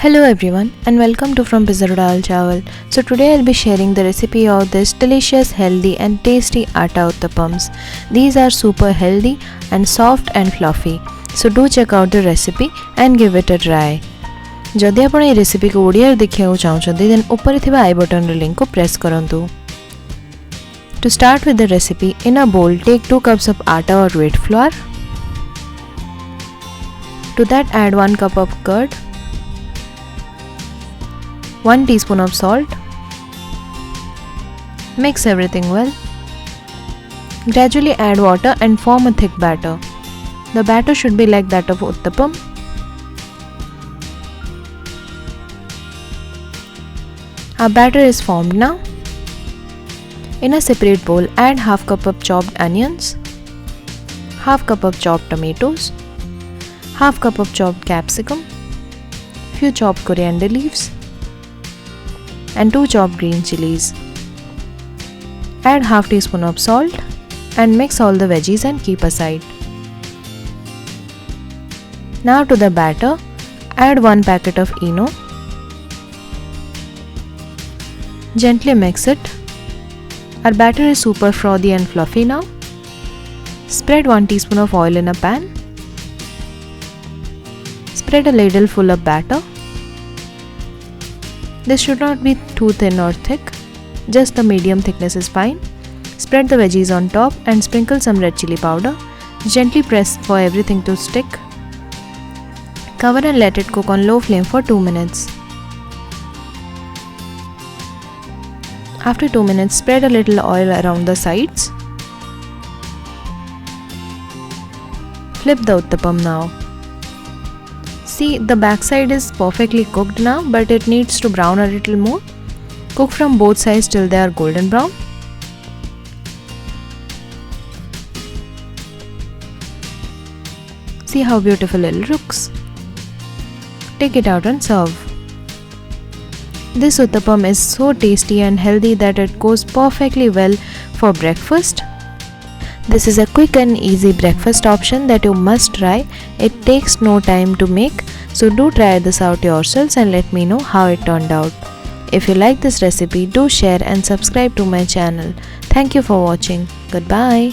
Hello everyone and welcome to frompizzatodalchawal. So today I'll be sharing the recipe of this delicious, healthy and tasty Atta Uttapams. These are super healthy and soft and fluffy. So do check out the recipe and give it a try. जदि आपण ए recipe को ओडिया देखिया चाहते then ऊपर थिबा आई button link को press करंतु. To start with the recipe, in a bowl take 2 cups of atta or wheat flour. To that add 1 cup of curd, 1 teaspoon of salt. Mix everything well. Gradually add water and form a thick batter. The batter should be like that of uttapam. Our batter is formed now. In a separate bowl, add half cup of chopped onions, half cup of chopped tomatoes, half cup of chopped capsicum, few chopped coriander leaves, and 2 chopped green chillies. Add half teaspoon of salt and mix all the veggies and keep aside. Now to the batter, add 1 packet of ENO. Gently mix it. Our batter is super frothy and fluffy now. Spread 1 teaspoon of oil in a pan. Spread a ladle full of batter. This should not be too thin or thick, just the medium thickness is fine. Spread the veggies on top and sprinkle some red chilli powder. Gently press for everything to stick. Cover and let it cook on low flame for 2 minutes. After 2 minutes, spread a little oil around the sides. Flip the uttapam now. See, the backside is perfectly cooked now, but it needs to brown a little more. Cook from both sides till they are golden brown. See how beautiful it looks. Take it out and serve. This uttapam is so tasty and healthy that it goes perfectly well for breakfast. This is a quick and easy breakfast option that you must try. It takes no time to make, so do try this out yourselves and let me know how it turned out. If you like this recipe, do share and subscribe to my channel. Thank you for watching. Goodbye.